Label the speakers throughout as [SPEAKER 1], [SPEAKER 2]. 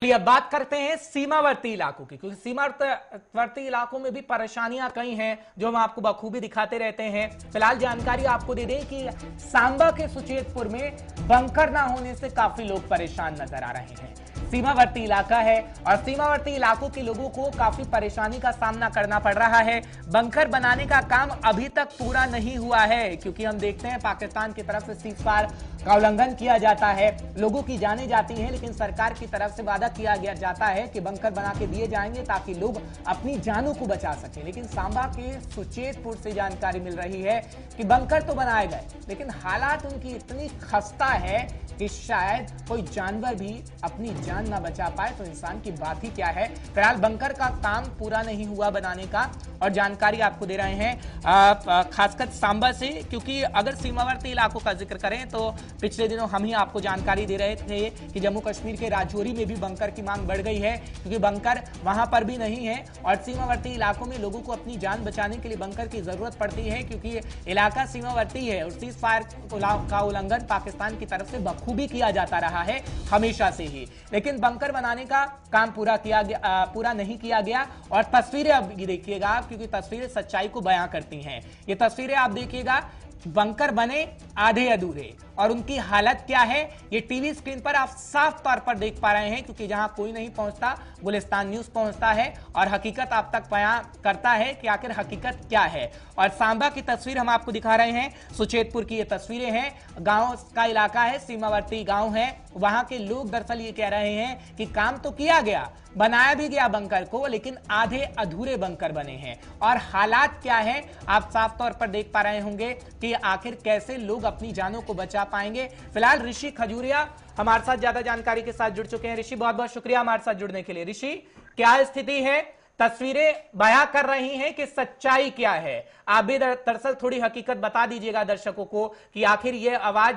[SPEAKER 1] चलिए अब बात करते हैं सीमावर्ती इलाकों की, क्योंकि सीमावर्ती इलाकों में भी परेशानियां कई हैं जो हम आपको बखूबी दिखाते रहते हैं। फिलहाल जानकारी आपको दे दें कि सांबा के सुचेतपुर में बंकर ना होने से काफी लोग परेशान नजर आ रहे हैं। सीमावर्ती इलाका है और सीमावर्ती इलाकों के लोगों को काफी परेशानी का सामना करना पड़ रहा है। बंकर बनाने का काम अभी तक पूरा नहीं हुआ है, क्योंकि हम देखते हैं पाकिस्तान की तरफ से सीज़फायर का उल्लंघन किया जाता है, लोगों की जानें जाती हैं, लेकिन सरकार की तरफ से वादा किया गया जाता है कि बंकर बना के दिए जाएंगे ताकि लोग अपनी जानों को बचा सकें। लेकिन सांबा के सुचेतपुर से जानकारी मिल रही है कि बंकर तो बनाए गए, लेकिन हालात उनकी इतनी खस्ता है कि शायद कोई जानवर भी अपनी जान ना बचा पाए, तो इंसान की बात ही क्या है। फिलहाल बंकर का काम पूरा नहीं हुआ बनाने का, और जानकारी आपको दे रहे हैं खासकर सांबा से, क्योंकि अगर सीमावर्ती इलाकों का जिक्र करें तो पिछले दिनों हम ही आपको जानकारी दे रहे थे कि जम्मू कश्मीर के राजौरी में भी बंकर की मांग बढ़ गई है, क्योंकि बंकर वहां पर भी नहीं है और सीमावर्ती इलाकों में लोगों को अपनी जान बचाने के लिए बंकर की जरूरत पड़ती है, क्योंकि इलाका सीमावर्ती है और सीज फायर का उल्लंघन पाकिस्तान की तरफ से बखूबी किया जाता रहा है हमेशा से ही। लेकिन बंकर बनाने का काम पूरा नहीं किया गया। और तस्वीरें अब देखिएगा आप, क्योंकि तस्वीरें सच्चाई को बयां करती हैं। ये तस्वीरें आप देखिएगा, बंकर बने आधे अधूरे, और उनकी हालत क्या है ये टीवी स्क्रीन पर आप साफ तौर पर देख पा रहे हैं, क्योंकि जहां कोई नहीं पहुंचता गुलिस्तान न्यूज पहुंचता है और हकीकत आप तक बयां करता है कि आखिर हकीकत क्या है। और सांबा की तस्वीर हम आपको दिखा रहे हैं, सुचेतपुर की ये तस्वीरें हैं, गांव का इलाका है, सीमावर्ती गांव है। वहां के लोग दरअसल ये कह रहे हैं कि काम तो किया गया, बनाया भी गया बंकर को, लेकिन आधे अधूरे बंकर बने हैं। और हालात क्या है आप साफ तौर पर देख पा रहे होंगे कि आखिर कैसे लोग अपनी जानों को बचा पाएंगे। फिलहाल ऋषि खजूरिया हमारे साथ ज्यादा जानकारी के साथ जुड़ चुके हैं। ऋषि, बहुत बहुत शुक्रिया हमारे साथ जुड़ने के लिए। ऋषि, क्या स्थिति है? तस्वीरें बयां कर रही हैं कि सच्चाई क्या है? आप भी दरअसल थोड़ी हकीकत बता दीजिएगा दर्शकों को कि आखिर यह आवाज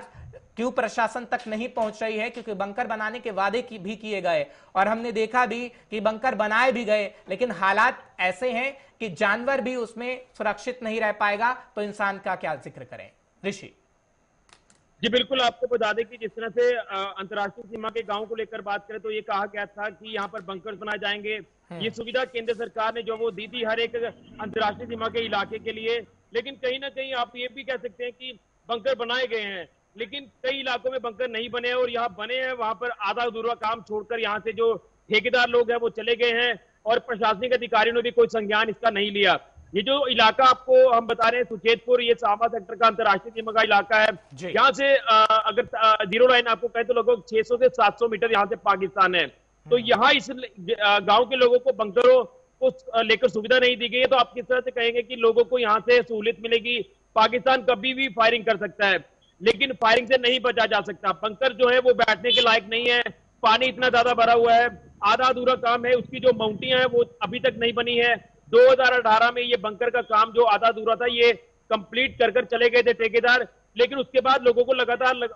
[SPEAKER 1] क्यों प्रशासन तक नहीं पहुंच रही है, क्योंकि बंकर बनाने के वादे भी किए गए और हमने देखा भी कि बंकर बनाए भी गए, लेकिन हालात ऐसे हैं कि जानवर भी उसमें सुरक्षित नहीं रह पाएगा, तो इंसान का क्या जिक्र करें। ऋषि
[SPEAKER 2] जी बिल्कुल, आपको बता दें कि जिस तरह से अंतर्राष्ट्रीय सीमा के गांव को लेकर बात करें तो ये कहा गया था कि यहाँ पर बंकर बनाए जाएंगे। ये सुविधा केंद्र सरकार ने जो वो दी थी हर एक अंतर्राष्ट्रीय सीमा के इलाके के लिए, लेकिन कहीं ना कहीं आप ये भी कह सकते हैं कि बंकर बनाए गए हैं, लेकिन कई इलाकों में बंकर नहीं बने हैं, और यहाँ बने हैं वहां पर आधा अधूरा काम छोड़कर यहाँ से जो ठेकेदार लोग हैं वो चले गए हैं, और प्रशासनिक अधिकारियों ने भी कोई संज्ञान इसका नहीं लिया। ये जो इलाका आपको हम बता रहे हैं सुचेतपुर, ये सांबा सेक्टर का अंतर्राष्ट्रीय सीमा का इलाका है। यहाँ से अगर जीरो लाइन आपको कहें तो लगभग 600 से 700 मीटर यहाँ से पाकिस्तान है। तो यहाँ इस गांव के लोगों को बंकरों को लेकर सुविधा नहीं दी गई है, तो आप किस तरह से कहेंगे कि लोगों को यहाँ से सहूलियत मिलेगी? पाकिस्तान कभी भी फायरिंग कर सकता है, लेकिन फायरिंग से नहीं बचा जा सकता। बंकर जो है वो बैठने के लायक नहीं है, पानी इतना ज्यादा भरा हुआ है, आधा अधूरा काम है, उसकी जो माउंटियां है वो अभी तक नहीं बनी है। 2018 में ये बंकर का काम जो आधा अधूरा था ये कंप्लीट कर चले गए थे ठेकेदार, लेकिन उसके बाद लोगों को लगातार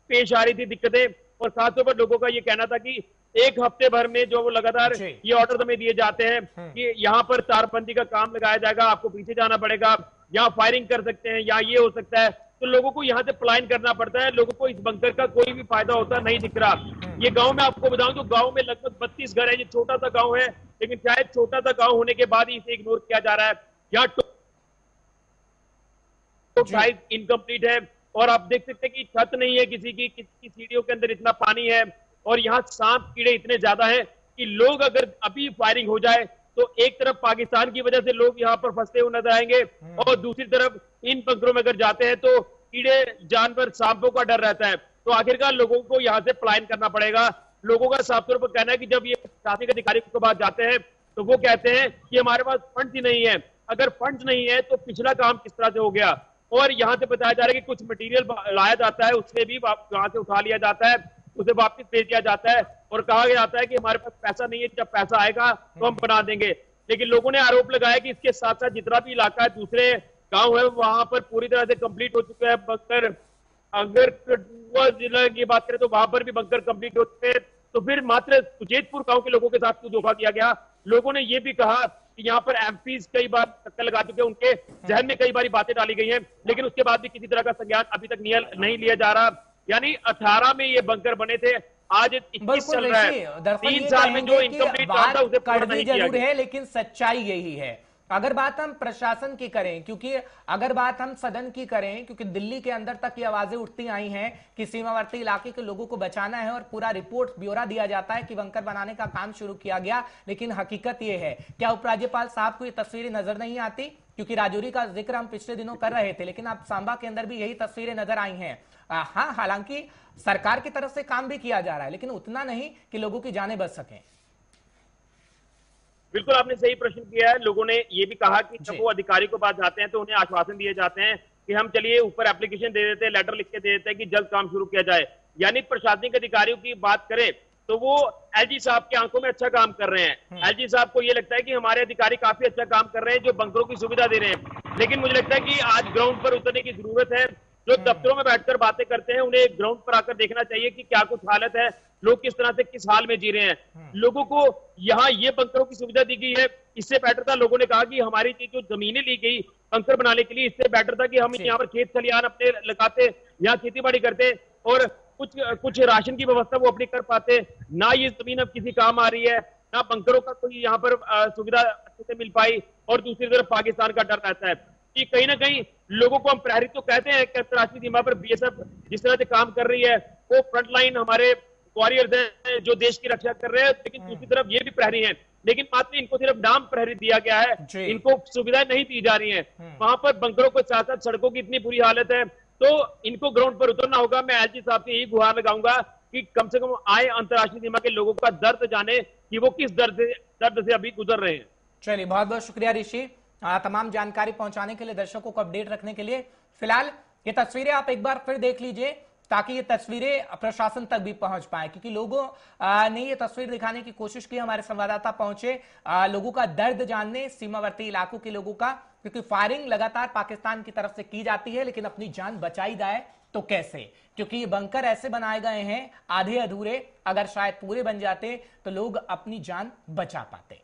[SPEAKER 2] पेश आ रही थी दिक्कतें, और खासतौर पर लोगों का ये कहना था कि एक हफ्ते भर में जो वो लगातार ये ऑर्डर हमें दिए जाते हैं कि यहाँ पर तारबंदी का काम लगाया जाएगा, आपको पीछे जाना पड़ेगा, यहाँ फायरिंग कर सकते हैं, यहाँ ये हो सकता है, तो लोगों को यहाँ से पलायन करना पड़ता है। लोगों को इस बंकर का कोई भी फायदा होता नहीं दिख रहा। ये गांव में आपको बताऊं तो गांव में लगभग 32 घर है, ये छोटा सा गांव है, लेकिन शायद छोटा सा गांव होने के बाद ही इसे इग्नोर किया जा रहा है। यहाँ साइज इनकम्प्लीट है, और आप देख सकते हैं कि छत नहीं है किसी की सीढ़ियों के अंदर इतना पानी है, और यहाँ सांप कीड़े इतने ज्यादा है कि लोग अगर अभी फायरिंग हो जाए तो एक तरफ पाकिस्तान की वजह से लोग यहाँ पर फंसते हुए नजर आएंगे, और दूसरी तरफ इन बंकरों में अगर जाते हैं तो कीड़े जानवर सांपों का डर रहता है। तो आखिरकार लोगों को यहाँ से पलायन करना पड़ेगा। लोगों का साफ तौर पर कहना है कि जब ये प्रशासनिक अधिकारी के पास जाते हैं तो वो कहते हैं कि हमारे पास फंड्स ही नहीं है। अगर फंड्स नहीं है तो पिछला काम किस तरह से हो गया? और यहाँ से बताया जा रहा है कि कुछ मटेरियल लाया जाता है, उससे भी वहां से उठा लिया जाता है, उसे वापस भेज दिया जाता है, और कहा जाता है कि हमारे पास पैसा नहीं है, जब पैसा आएगा तो हम बना देंगे। लेकिन लोगों ने आरोप लगाया कि इसके साथ साथ जितना भी इलाका है, दूसरे गांव है, वहां पर पूरी तरह से कंप्लीट हो चुका है बंकर। अगर कठुआ जिला की बात करें तो वहां पर भी बंकर कंप्लीट हो चुके हैं। तो फिर मात्र सुचेतपुर गांव के लोगों के साथ क्यों धोखा किया गया? लोगों ने यह भी कहा कि यहाँ पर एमपीज कई बार चक्कर लगा चुके हैं, उनके जहन में कई बार बातें डाली गई हैं, लेकिन उसके बाद भी किसी तरह का संज्ञान अभी तक नहीं लिया जा रहा। यानी 18 में ये बंकर बने थे, आज 21 चल रहा है।
[SPEAKER 1] दरअसल
[SPEAKER 2] 3 साल में जो इनकम्प्लीट काम था उसे पूरा नहीं किया
[SPEAKER 1] जरूर
[SPEAKER 2] गया।
[SPEAKER 1] है, लेकिन सच्चाई यही है। अगर बात हम प्रशासन की करें, क्योंकि अगर बात हम सदन की करें, क्योंकि दिल्ली के अंदर तक ये आवाजें उठती आई हैं कि सीमावर्ती इलाके के लोगों को बचाना है और पूरा रिपोर्ट ब्यौरा दिया जाता है कि बंकर बनाने का काम शुरू किया गया, लेकिन हकीकत ये है। क्या उपराज्यपाल साहब को ये तस्वीरें नजर नहीं आती? क्योंकि राजौरी का जिक्र हम पिछले दिनों कर रहे थे, लेकिन अब सांबा के अंदर भी यही तस्वीरें नजर आई हैं। हाँ, हालांकि सरकार की तरफ से काम भी किया जा रहा है, लेकिन उतना नहीं कि लोगों की जानें बच सकें।
[SPEAKER 2] बिल्कुल आपने सही प्रश्न किया है। लोगों ने ये भी कहा कि जब वो अधिकारी को पास जाते हैं तो उन्हें आश्वासन दिए जाते हैं कि हम चलिए ऊपर एप्लीकेशन दे देते हैं, लेटर लिख के दे देते हैं कि जल्द काम शुरू किया जाए। यानी प्रशासनिक अधिकारियों की बात करें तो वो एलजी साहब की आंखों में अच्छा काम कर रहे हैं। एलजी साहब को ये लगता है कि हमारे अधिकारी काफी अच्छा काम कर रहे हैं, जो बंकरों की सुविधा दे रहे हैं। लेकिन मुझे लगता है कि आज ग्राउंड पर उतरने की जरूरत है। जो दफ्तरों में बैठकर बातें करते हैं उन्हें ग्राउंड पर आकर देखना चाहिए कि क्या कुछ हालत है, लोग किस तरह से किस हाल में जी रहे हैं। लोगों को यहाँ ये बंकरों की सुविधा दी गई है, इससे बेटर था लोगों ने कहा कि हमारी जो जमीनें ली गई बंकर बनाने के लिए, इससे बेटर था कि हम यहाँ पर खेत खलिहान अपने लगाते, यहाँ खेती बाड़ी करते और कुछ राशन की व्यवस्था वो अपनी कर पाते। ना ये जमीन अब किसी काम आ रही है, ना बंकरों का कोई यहाँ पर सुविधा अच्छे से मिल पाई, और दूसरी तरफ पाकिस्तान का डर रहता है कि कहीं ना कहीं लोगों को हम प्रहरी तो कहते हैं कि अंतर्राष्ट्रीय सीमा पर बीएसएफ जिस तरह से काम कर रही है, वो फ्रंट लाइन हमारे वॉरियर्स हैं जो देश की रक्षा कर रहे हैं, लेकिन दूसरी तरफ ये भी प्रहरी हैं। लेकिन मात्र इनको सिर्फ नाम प्रहरी दिया गया है, इनको सुविधाएं नहीं दी जा रही हैं। वहां पर बंकरों के साथ साथ सड़कों की इतनी बुरी हालत है, तो इनको ग्राउंड पर उतरना होगा। मैं एलजी साहब से यही गुहार लगाऊंगा कि कम से कम आए, अंतर्राष्ट्रीय सीमा के लोगों का दर्द जाने कि वो किस दर्द से अभी गुजर रहे हैं।
[SPEAKER 1] चलिए, बहुत बहुत शुक्रिया ऋषि, तमाम जानकारी पहुंचाने के लिए, दर्शकों को अपडेट रखने के लिए। फिलहाल ये तस्वीरें आप एक बार फिर देख लीजिए ताकि ये तस्वीरें प्रशासन तक भी पहुंच पाए, क्योंकि लोगों ने ये तस्वीर दिखाने की कोशिश की। हमारे संवाददाता पहुंचे लोगों का दर्द जानने, सीमावर्ती इलाकों के लोगों का, क्योंकि फायरिंग लगातार पाकिस्तान की तरफ से की जाती है, लेकिन अपनी जान बचाई जाए तो कैसे? क्योंकि ये बंकर ऐसे बनाए गए हैं आधे अधूरे, अगर शायद पूरे बन जाते तो लोग अपनी जान बचा पाते।